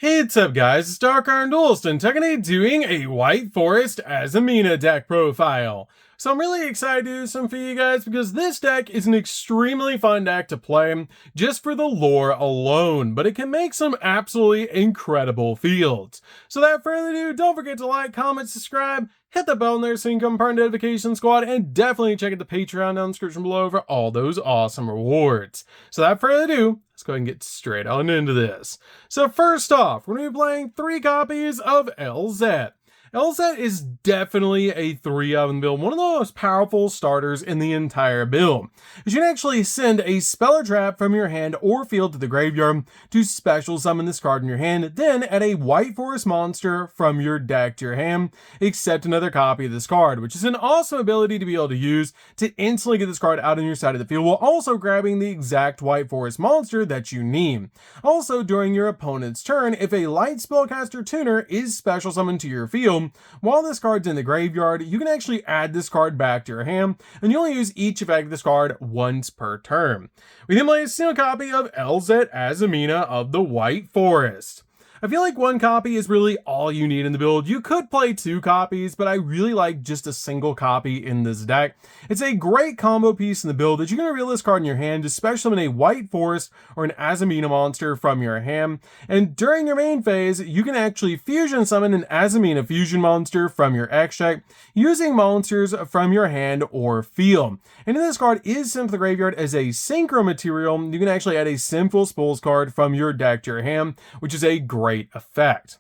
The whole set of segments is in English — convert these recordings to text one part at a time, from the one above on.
What's up guys, it's DarkArmedDuelist and today doing a White Forest Azamina deck profile. So I'm really excited to do some for you guys because this deck is an extremely fun deck to play just for the lore alone, but it can make some absolutely incredible fields. So without further ado, don't forget to like, comment, subscribe, hit the bell in there so you can become part of the notification squad, and definitely check out the Patreon down in the description below for all those awesome rewards. So without further ado, let's go ahead and get straight on into this. So first off, we're going to be playing 3 copies of LZ. LZ is definitely a 3-of in the build, one of the most powerful starters in the entire build. You can actually send a spell or trap from your hand or field to the graveyard to special summon this card in your hand, then add a White Forest monster from your deck to your hand, except another copy of this card, which is an awesome ability to be able to use to instantly get this card out on your side of the field while also grabbing the exact White Forest monster that you need. Also, during your opponent's turn, if a light spellcaster tuner is special summoned to your field, while this card's in the graveyard, you can actually add this card back to your hand, and you only use each effect of this card once per turn. We then play a single copy of LZ Azamina of the White Forest. I feel like 1 copy is really all you need in the build. You could play 2 copies, but I really like just a single copy in this deck. It's a great combo piece in the build that you can reveal this card in your hand to special summon a White Forest or an Azamina monster from your hand. And during your main phase, you can actually fusion summon an Azamina fusion monster from your extract using monsters from your hand or field. And if this card is sent to the graveyard as a synchro material, you can actually add a Sinful Spools card from your deck to your hand, which is a great effect.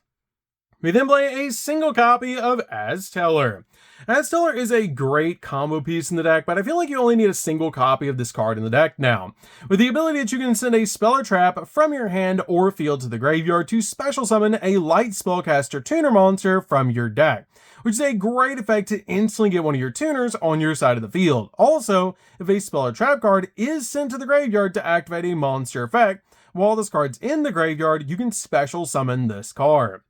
We then play a single copy of Azteller. Azteller is a great combo piece in the deck, but I feel like you only need a single copy of this card in the deck now. With the ability that you can send a spell or trap from your hand or field to the graveyard to special summon a light spellcaster tuner monster from your deck, which is a great effect to instantly get one of your tuners on your side of the field. Also, if a spell or trap card is sent to the graveyard to activate a monster effect, while this card's in the graveyard, you can special summon this card.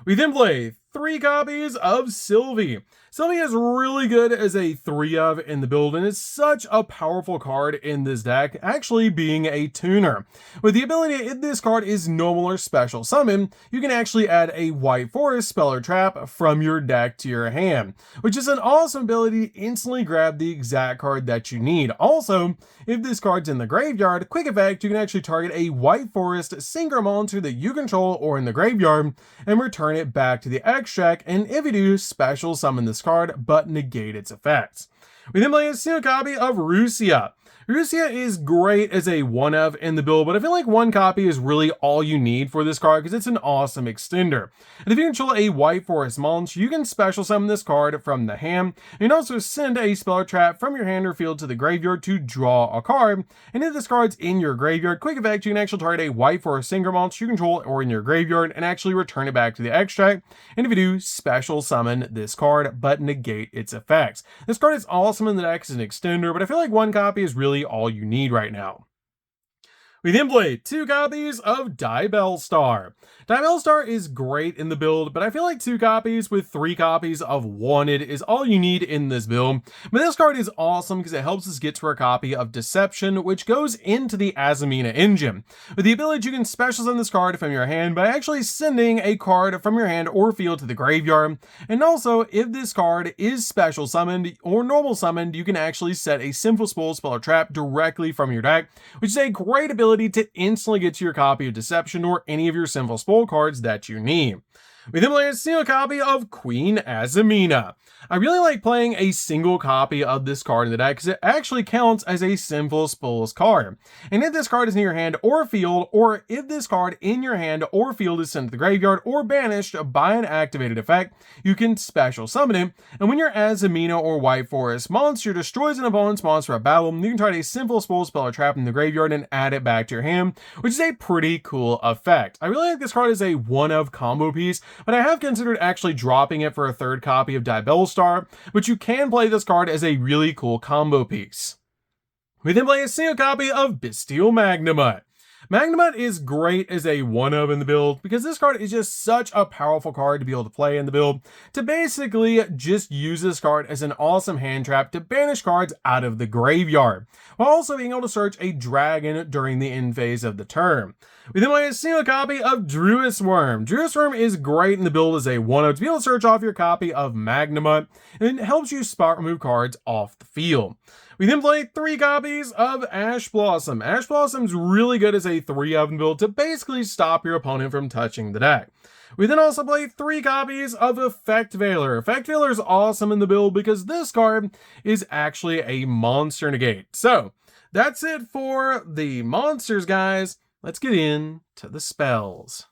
We then play 3 copies of Sylvie. Sylvie is really good as a 3-of in the build, and it's such a powerful card in this deck, actually being a tuner. With the ability, if this card is normal or special summon, you can actually add a White Forest spell or trap from your deck to your hand, which is an awesome ability to instantly grab the exact card that you need. Also, if this card's in the graveyard, quick effect, you can actually target a White Forest synchro monster that you control or in the graveyard and return it back to the extract, and if you do, special summon this card but negate its effects. We then play a single copy of Rusia. Rusia is great as a 1-of in the build, but I feel like 1 copy is really all you need for this card because it's an awesome extender. And if you control a White Forest monster, you can special summon this card from the hand. You can also send a spell or trap from your hand or field to the graveyard to draw a card. And if this card's in your graveyard, quick effect, you can actually target a White Forest synchro monster you control or in your graveyard and actually return it back to the extract. And if you do, special summon this card but negate its effects. This card is awesome in the deck as an extender, but I feel like 1 copy is really all you need right now. We then play 2 copies of Diabellstar. Diabellstar is great in the build, but I feel like 2 copies with 3 copies of Wanted is all you need in this build. But this card is awesome because it helps us get to a copy of Deception, which goes into the Azamina engine. With the ability, you can special summon this card from your hand by actually sending a card from your hand or field to the graveyard. And also, if this card is special summoned or normal summoned, you can actually set a Sinful Spools spell or trap directly from your deck, which is a great ability to instantly get to your copy of Deception or any of your Sinful Spool cards that you need. We then play a single copy of Queen Azamina. I really like playing a single copy of this card in the deck because it actually counts as a Sinful Spools card. And if this card is in your hand or field, or if this card in your hand or field is sent to the graveyard or banished by an activated effect, you can special summon it. And when your Azamina or White Forest monster destroys an opponent's monster at battle, you can target a Sinful Spools spell or trap in the graveyard and add it back to your hand, which is a pretty cool effect. I really like this card as a 1-of combo piece, but I have considered actually dropping it for a 3rd copy of Diabellstar, but you can play this card as a really cool combo piece. We then play a single copy of Bestial Magnemite. Magnemite is great as a 1-of in the build because this card is just such a powerful card to be able to play in the build, to basically just use this card as an awesome hand trap to banish cards out of the graveyard, while also being able to search a dragon during the end phase of the turn. We then play a single copy of Druid's Worm. Druid's Worm is great in the build as a 1-of to be able to search off your copy of Magnemite, and it helps you spot remove cards off the field. We then play 3 copies of Ash Blossom. Ash Blossom's really good as a 3-of build to basically stop your opponent from touching the deck. We then also play 3 copies of Effect Veiler. Effect Veiler is awesome in the build because this card is actually a monster negate. So, that's it for the monsters, guys. Let's get into the spells.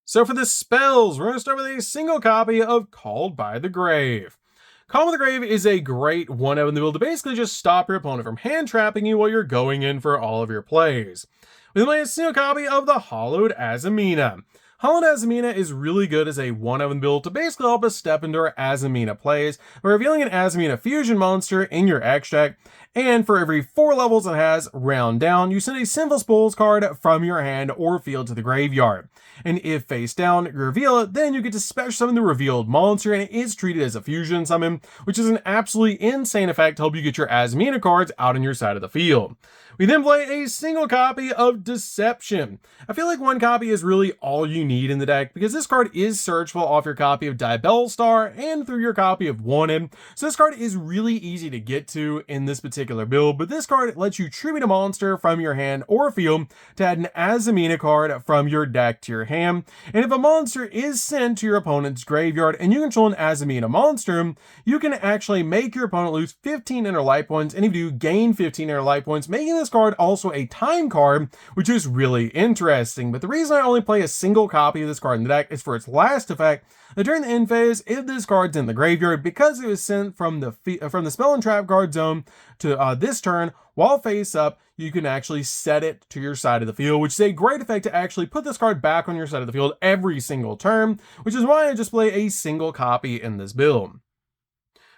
So for the spells, we're going to start with a single copy of Called by the Grave. Call by the Grave is a great 1-of in the build to basically just stop your opponent from hand trapping you while you're going in for all of your plays. We then play a single copy of the Hollowed Azamina. Hollowed Azamina is really good as a 1-of in build to basically help us step into our Azamina plays by revealing an Azamina fusion monster in your X deck, and for every 4 levels it has, round down, you send a Sinful Spools card from your hand or field to the graveyard. And if face down, you reveal it, then you get to special summon the revealed monster, and it is treated as a fusion summon, which is an absolutely insane effect to help you get your Azamina cards out on your side of the field. We then play a single copy of Deception. I feel like 1 copy is really all you need in the deck because this card is searchable off your copy of Diabellstar and through your copy of Wanted. So this card is really easy to get to in this particular build, but this card lets you tribute a monster from your hand or field to add an Azamina card from your deck to your hand. And if a monster is sent to your opponent's graveyard and you control an Azamina monster, you can actually make your opponent lose 15 inner life points, and if you gain 15 inner life points, making this card also a time card, which is really interesting. But the reason I only play a single copy of this card in the deck is for its last effect, that during the end phase, if this card's in the graveyard, because it was sent from the spell and trap card zone to this turn, while face up, you can actually set it to your side of the field, which is a great effect to actually put this card back on your side of the field every single turn, which is why I just play a single copy in this build.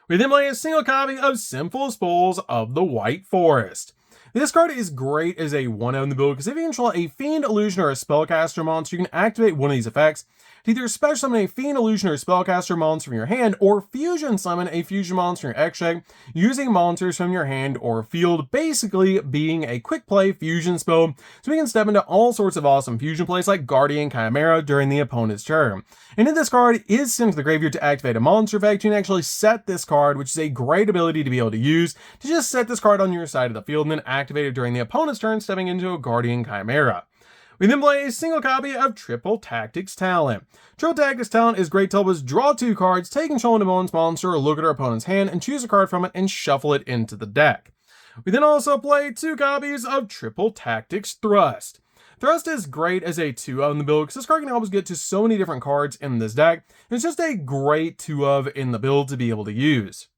We then play a single copy of Sinful Spools of the White Forest. This card is great as a 1-of in the build because if you control a Fiend, Illusion, or a Spellcaster monster, you can activate one of these effects to either special summon a Fiend, Illusion, or Spellcaster monster from your hand, or fusion summon a fusion monster in your X deck using monsters from your hand or field, basically being a quick play fusion spell, so we can step into all sorts of awesome fusion plays like Guardian Chimera during the opponent's turn. And if this card is sent to the graveyard to activate a monster effect, you can actually set this card, which is a great ability to be able to use, to just set this card on your side of the field and then activate it during the opponent's turn, stepping into a Guardian Chimera. We then play a single copy of Triple Tactics Talent. Triple Tactics Talent is great to help us draw 2 cards, take control of an opponent's monster, or look at our opponent's hand and choose a card from it and shuffle it into the deck. We then also play 2 copies of Triple Tactics Thrust. Thrust is great as a 2-of in the build because this card can help us get to so many different cards in this deck. It's just a great 2-of in the build to be able to use.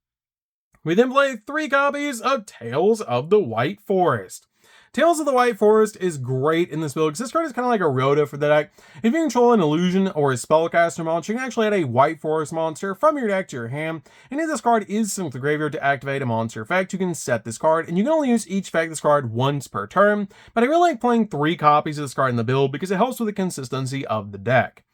We then play 3 copies of Tales of the White Forest. Tales of the White Forest is great in this build because this card is kind of like a Rhoda for the deck. If you control an illusion or a spellcaster monster, you can actually add a White Forest monster from your deck to your hand. And if this card is sent to the graveyard to activate a monster effect, you can set this card, and you can only use each effect of this card once per turn. But I really like playing 3 copies of this card in the build because it helps with the consistency of the deck.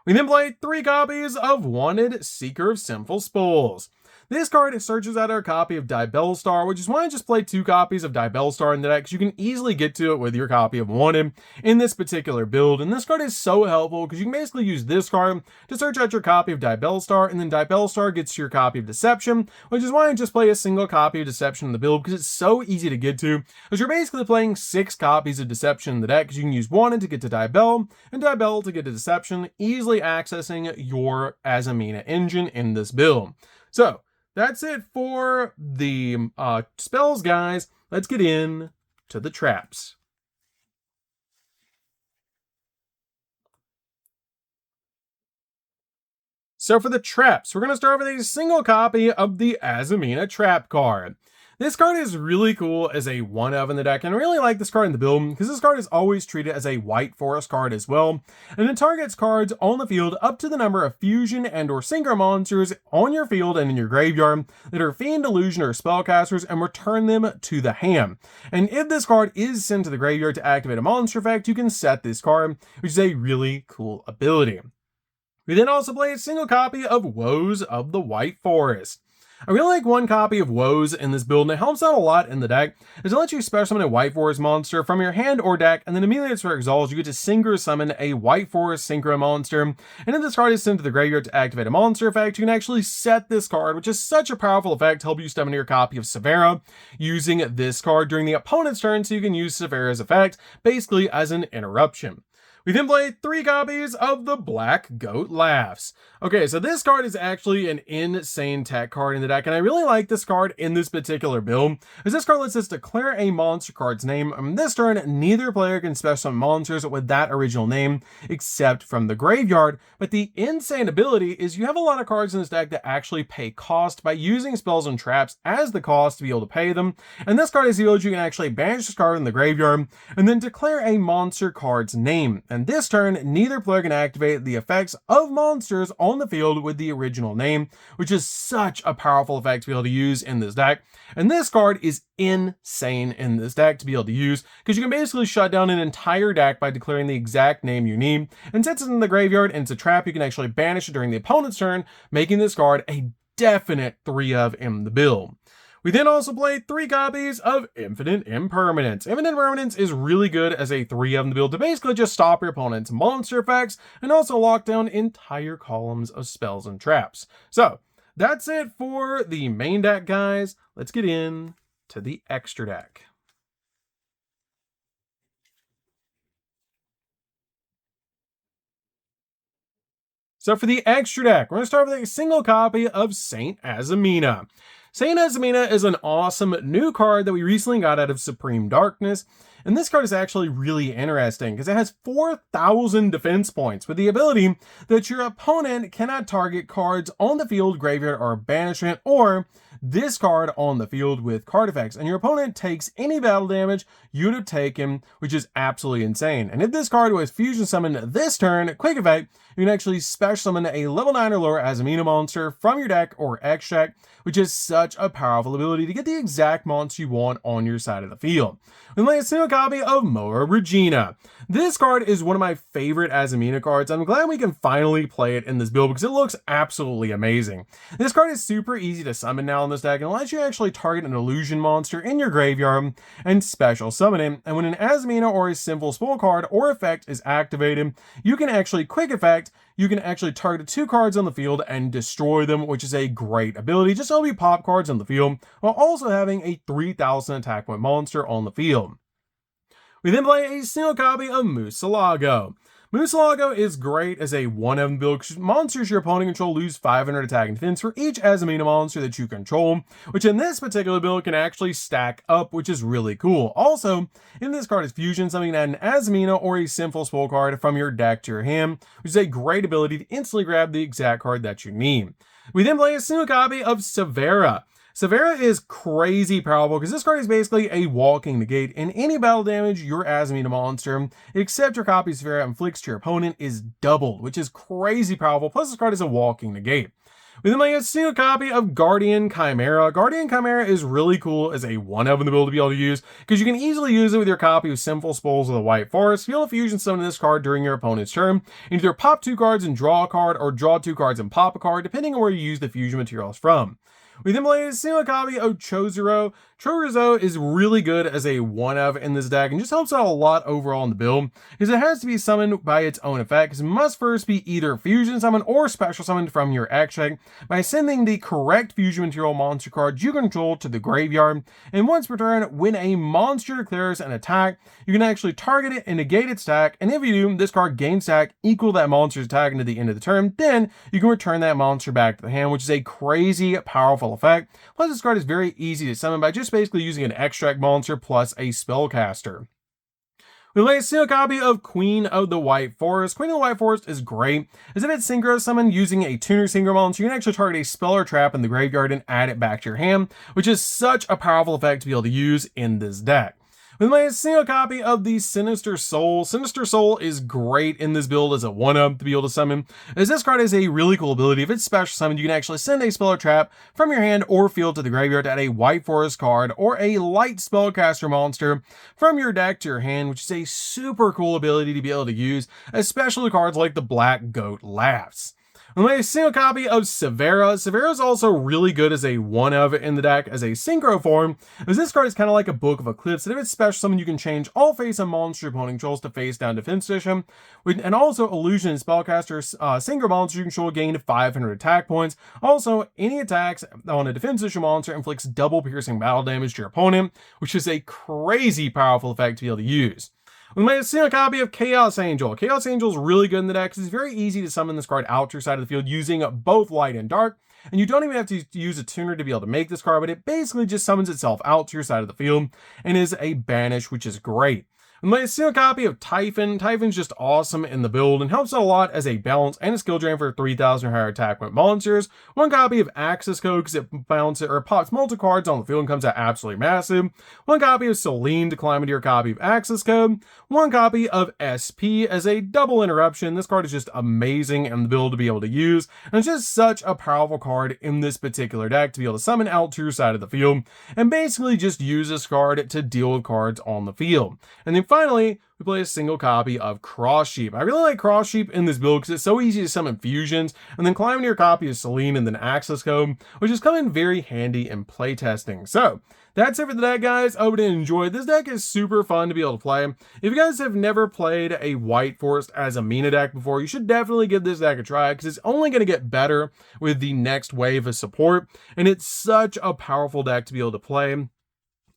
We then play 3 copies of Wanted Seeker of Sinful Spools. This card searches out our copy of Diabellstar, which is why I just played 2 copies of Diabellstar in the deck, because you can easily get to it with your copy of Wanted in this particular build. And this card is so helpful because you can basically use this card to search out your copy of Diabellstar, and then Diabellstar gets your copy of Deception, which is why I just play a single copy of Deception in the build, because it's so easy to get to, because you're basically playing 6 copies of Deception in the deck, because you can use Wanted to get to Diabell, and Diabell to get to Deception, easily accessing your Azamina engine in this build. So, that's it for the spells, guys. Let's get in to the traps. So for the traps, we're going to start with a single copy of the Azamina trap card. This card is really cool as a 1-of in the deck, and I really like this card in the build because this card is always treated as a white forest card as well, and it targets cards on the field up to the number of fusion and or synchro monsters on your field and in your graveyard that are fiend, illusion, or spellcasters, and return them to the hand. And if this card is sent to the graveyard to activate a monster effect, you can set this card, which is a really cool ability. We then also play a single copy of Woes of the White Forest. I really like one copy of Woes in this build, and it helps out a lot in the deck, as it lets you special summon a White Forest monster from your hand or deck, and then immediately after Exalt, you get to synchro summon a White Forest synchro monster, and if this card is sent to the graveyard to activate a monster effect, you can actually set this card, which is such a powerful effect to help you summon your copy of Severa, using this card during the opponent's turn, so you can use Severa's effect, basically as an interruption. We then play 3 copies of the Black Goat Laughs. Okay, so this card is actually an insane tech card in the deck, and I really like this card in this particular build, as this card lets us declare a monster card's name. On this turn, neither player can special summon monsters with that original name, except from the graveyard, but the insane ability is you have a lot of cards in this deck that actually pay cost by using spells and traps as the cost to be able to pay them, and this card is the ability you can actually banish this card in the graveyard, and then declare a monster card's name. And this turn, neither player can activate the effects of monsters on the field with the original name, which is such a powerful effect to be able to use in this deck. And this card is insane in this deck to be able to use, because you can basically shut down an entire deck by declaring the exact name you need. And since it's in the graveyard and it's a trap, you can actually banish it during the opponent's turn, making this card a definite 3-of in the build. We then also play 3 copies of Infinite Impermanence. Infinite Impermanence is really good as a 3-of in the build to basically just stop your opponent's monster effects and also lock down entire columns of spells and traps. So that's it for the main deck, guys. Let's get in to the extra deck. So for the extra deck, we're going to start with a single copy of Saint Azamina. Saint Azamina is an awesome new card that we recently got out of Supreme Darkness, and this card is actually really interesting because it has 4,000 defense points with the ability that your opponent cannot target cards on the field, graveyard, or banishment, or this card on the field with card effects, and your opponent takes any battle damage you'd have taken, which is absolutely insane. And if this card was fusion summoned this turn, quick effect, you can actually special summon a level 9 or lower Azamina monster from your deck or extract, which is such a powerful ability to get the exact monster you want on your side of the field. We play a single copy of Moa Regina. This card is one of my favorite Azamina cards. I'm glad we can finally play it in this build because it looks absolutely amazing. This card is super easy to summon now in this deck and lets you actually target an illusion monster in your graveyard and special summon it. And when an Azamina or a Sinful Spell card or effect is activated, you can actually quick effect, you can actually target 2 cards on the field and destroy them, which is a great ability just to help you pop cards on the field while also having a 3,000 attack point monster on the field. We then play a single copy of Musalago. Musalago is great as a 1-of build because monsters your opponent control lose 500 attack and defense for each Azamina monster that you control, which in this particular build can actually stack up, which is really cool. Also, in this card is fusion, something that an Azamina or a Sinful Spell card from your deck to your hand, which is a great ability to instantly grab the exact card that you need. We then play a single copy of Severa. Severa is crazy powerful because this card is basically a walking negate, and any battle damage your Azamina monster, except your copy of Severa, inflicts to your opponent is doubled, which is crazy powerful. Plus, this card is a walking negate. We then play a single copy of Guardian Chimera. Guardian Chimera is really cool as a 1-of in the build to be able to use because you can easily use it with your copy of Sinful Spells of the White Forest. Feel a fusion summon this card during your opponent's turn, and either pop 2 cards and draw a card, or draw 2 cards and pop a card, depending on where you use the fusion materials from. We then play a single copy of Chozuro. Chorizo is really good as a 1-of in this deck and just helps out a lot overall in the build because it has to be summoned by its own effects. It must first be either fusion summoned or special summoned from your extract by sending the correct fusion material monster card you control to the graveyard. And once per turn, when a monster declares an attack, you can actually target it and negate its attack. And if you do, this card gains attack equal to that monster's attack into the end of the turn. Then you can return that monster back to the hand, which is a crazy powerful effect. Plus, this card is very easy to summon by just basically using an extract monster plus a spellcaster. We play a single copy of Queen of the White Forest. Queen of the White Forest is great, as if it's synchro summon using a tuner synchro monster, you can actually target a spell or trap in the graveyard and add it back to your hand, which is such a powerful effect to be able to use in this deck. We play a single copy of the Sinister Soul. Sinister Soul is great in this build as a 1-up to be able to summon, as this card has a really cool ability. If it's special summoned, you can actually send a spell or trap from your hand or field to the graveyard to add a White Forest card or a light spellcaster monster from your deck to your hand, which is a super cool ability to be able to use, especially cards like the Black Goat Laughs. We play a single copy of Severa. Severa is also really good as a 1-of in the deck as a synchro form, as this card is kind of like a Book of Eclipse, and if it's special summon, you can change all face-up monster opponent controls to face-down defense position, and also Illusion and Spellcaster synchro monster you control gain 500 attack points. Also, any attacks on a defense position monster inflicts double piercing battle damage to your opponent, which is a crazy powerful effect to be able to use. We made a single copy of Chaos Angel. Chaos Angel is really good in the deck because it's very easy to summon this card out to your side of the field using both light and dark. And you don't even have to use a tuner to be able to make this card, but it basically just summons itself out to your side of the field and is a banish, which is great. We made a single copy of Typhon. Typhon's just awesome in the build and helps out a lot as a balance and a skill drain for 3,000 or higher attack point monsters. One copy of Access Code because it bounces or pops multiple cards on the field and comes out absolutely massive. One copy of Celine to climb into your copy of Access Code. One copy of SP as a double interruption. This card is just amazing in the build to be able to use, and it's just such a powerful card in this particular deck to be able to summon out to your side of the field and basically just use this card to deal with cards on the field. And then finally, we play a single copy of Cross Sheep. I really like Cross Sheep in this build because it's so easy to summon fusions, and then climb into your copy of Celine and then Access Code, which is coming very handy in playtesting. So that's it for the deck, guys. I hope you enjoyed. This deck is super fun to be able to play. If you guys have never played a White Forest Azamina deck before, you should definitely give this deck a try because it's only going to get better with the next wave of support, and it's such a powerful deck to be able to play,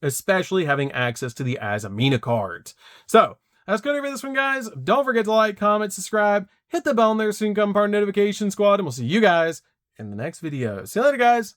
especially having access to the Azamina cards. So that's good for this one, guys. Don't forget to like, comment, subscribe, hit the bell in there so you can become part of the notification squad, and we'll see you guys in the next video. See you later, guys.